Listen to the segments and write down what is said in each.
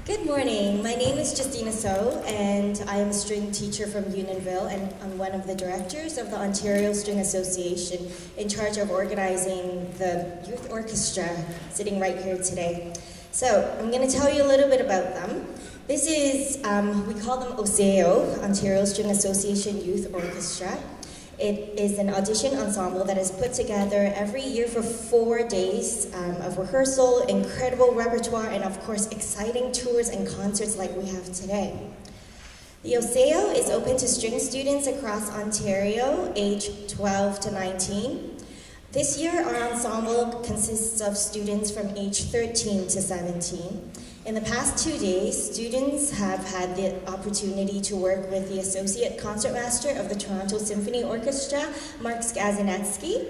Good morning. My name is Justina So, and I am a string teacher from Unionville, and I'm one of the directors of the Ontario String Association, in charge of organizing the youth orchestra sitting right here today. So I'm going to tell you a little bit about them. This is, we call them Osayo, Ontario String Association Youth Orchestra. It is an audition ensemble that is put together every year for 4 days of rehearsal, incredible repertoire, and of course exciting tours and concerts like we have today. The Osayo is open to string students across Ontario, age 12 to 19. This year our ensemble consists of students from age 13 to 17. In the past 2 days, students have had the opportunity to work with the Associate Concertmaster of the Toronto Symphony Orchestra, Mark Skazinetsky.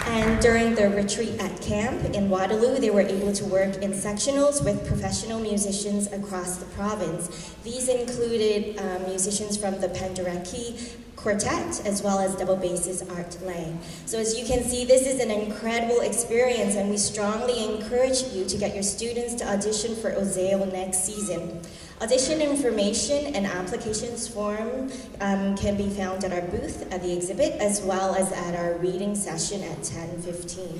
And during their retreat at camp in Waterloo, they were able to work in sectionals with professional musicians across the province. These included musicians from the Penderecki Quartet, as well as double bassist Art Lang. So as you can see, this is an incredible experience, and we strongly encourage you to get your students to audition for Osayo next season. Audition information and applications form can be found at our booth at the exhibit, as well as at our reading session at 10:15.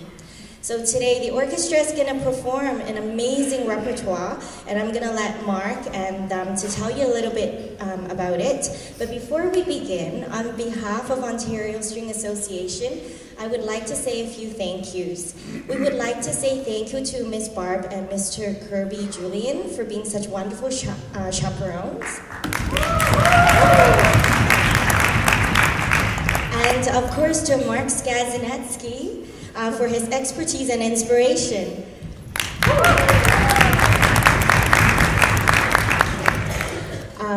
So today the orchestra is going to perform an amazing repertoire, and I'm going to let Mark to tell you a little bit about it. But before we begin, on behalf of Ontario String Association, I would like to say a few thank yous. We would like to say thank you to Ms. Barb and Mr. Kirby Julian for being such wonderful chaperones. And of course to Mark Skazinetsky for his expertise and inspiration.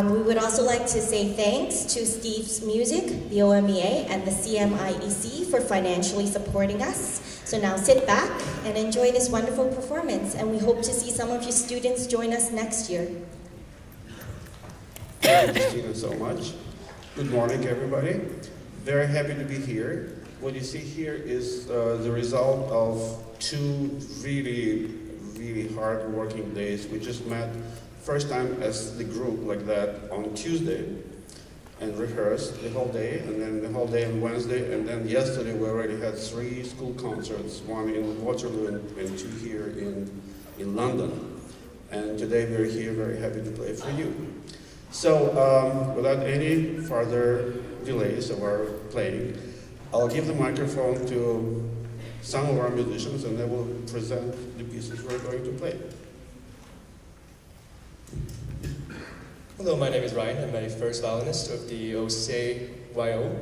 We would also like to say thanks to Steve's Music, the Omea, and the CMIEC for financially supporting us. So now sit back and enjoy this wonderful performance, and we hope to see some of you students join us next year. Thank you, Christina, so much. Good morning, everybody. Very happy to be here. What you see here is the result of 2 really hard working days. We just met first time as the group like that on Tuesday and rehearsed the whole day, and then the whole day on Wednesday, and then yesterday we already had 3 school concerts, 1 in Waterloo and 2 here in London. And today we're here very happy to play for you. So without any further delays of our playing, I'll give the microphone to some of our musicians, and they will present the pieces we're going to play. Hello, my name is Ryan. I'm a first violinist of the Osayo.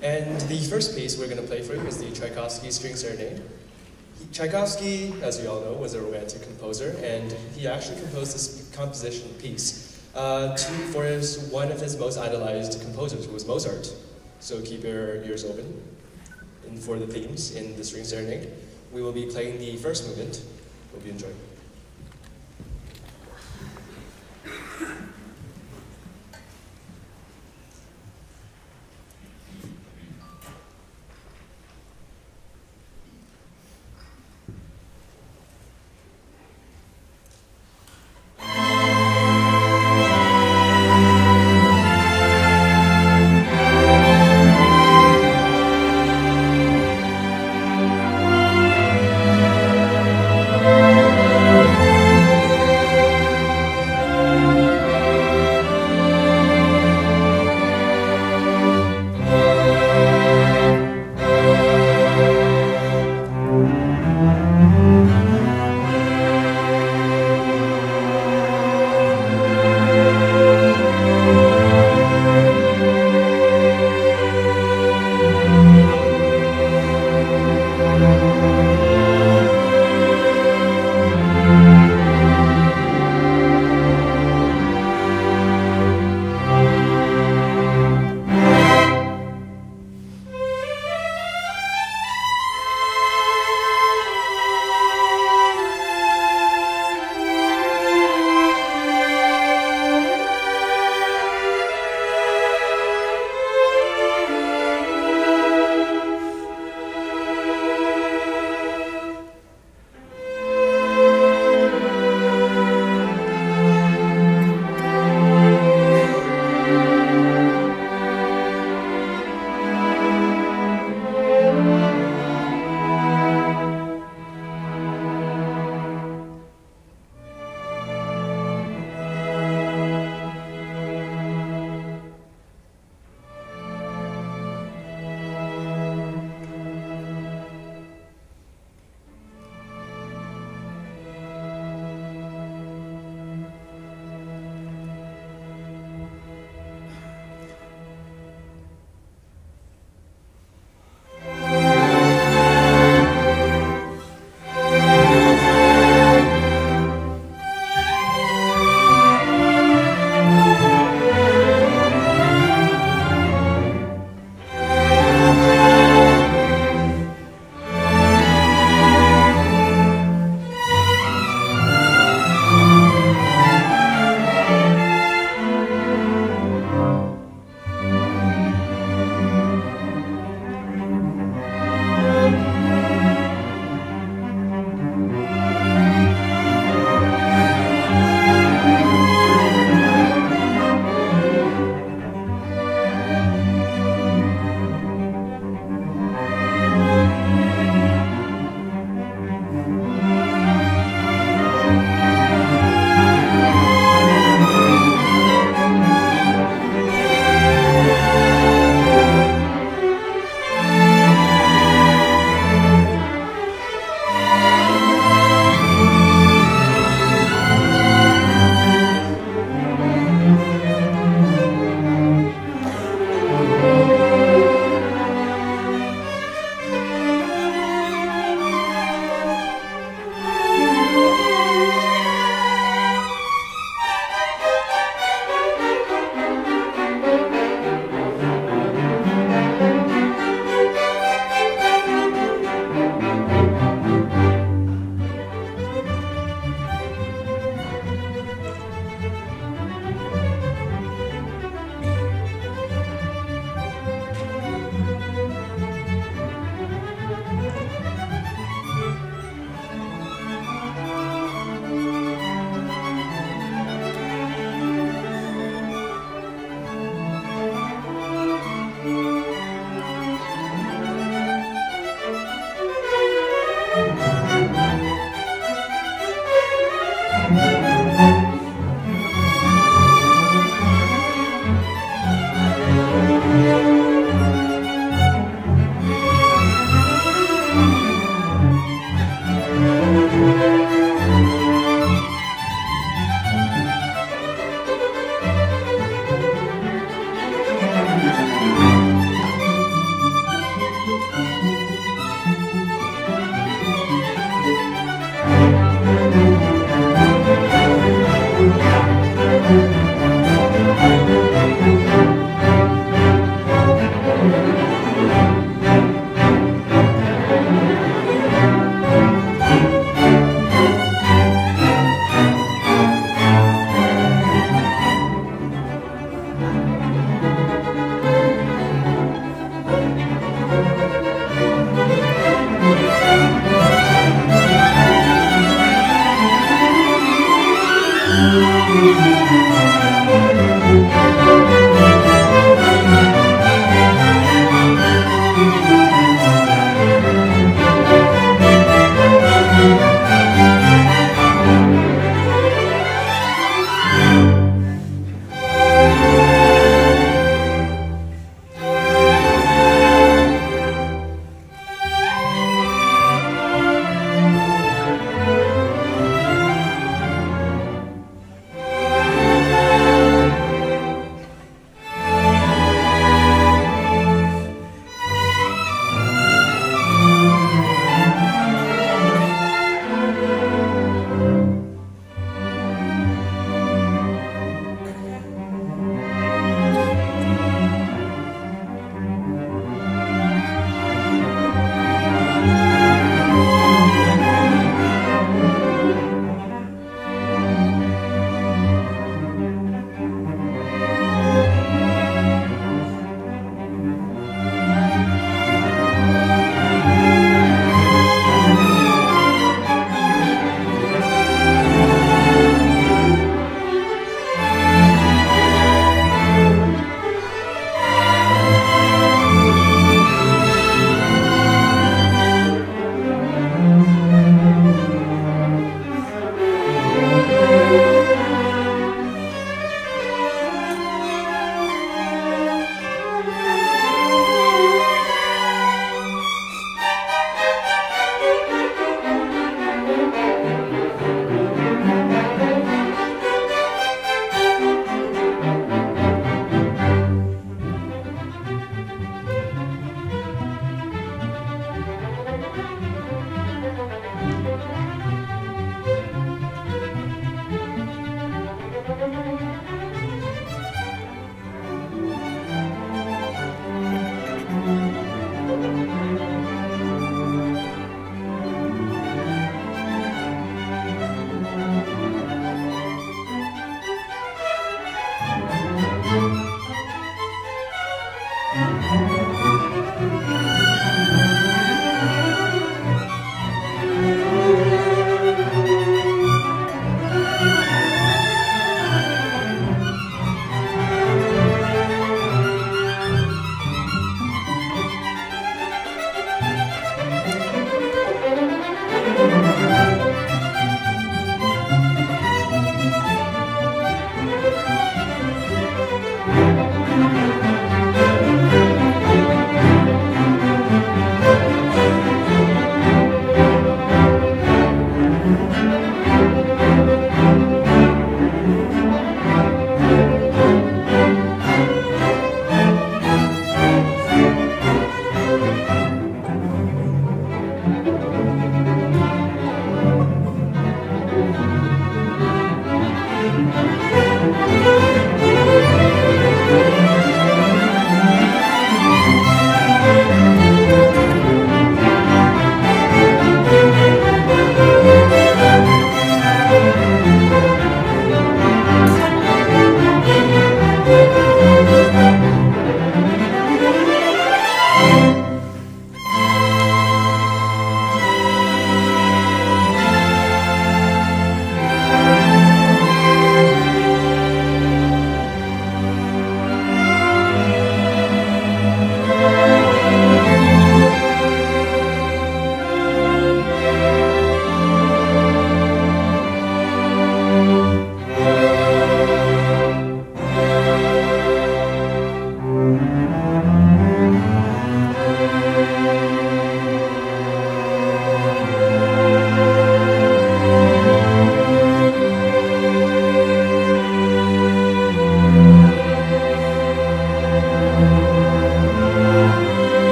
And the first piece we're going to play for you is the Tchaikovsky String Serenade. Tchaikovsky, as you all know, was a romantic composer, and he actually composed this composition piece for one of his most idolized composers, who was Mozart. So keep your ears open for the themes in the String Serenade. We will be playing the first movement. Hope you enjoy.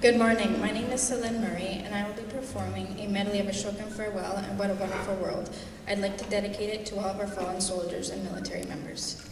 Good morning, my name is Celine Murray, and I will be performing a medley of A Shocking Farewell and What a Wonderful World. I'd like to dedicate it to all of our fallen soldiers and military members.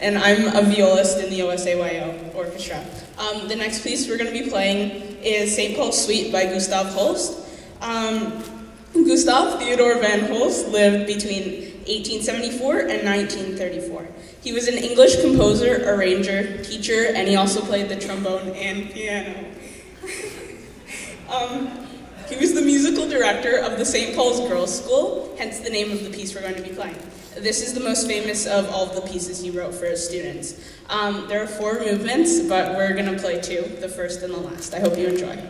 and I'm a violist in the Osayo orchestra. The next piece we're going to be playing is St. Paul's Suite by Gustav Holst. Gustav Theodor van Holst lived between 1874 and 1934. He was an English composer, arranger, teacher, and he also played the trombone and piano. He was the musical director of the St. Paul's Girls' School, hence the name of the piece we're going to be playing. This is the most famous of all of the pieces he wrote for his students. There are 4 movements, but we're going to play 2, the first and the last. I hope you enjoy.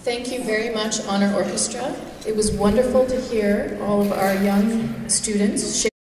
Thank you very much, Honor Orchestra. It was wonderful to hear all of our young students share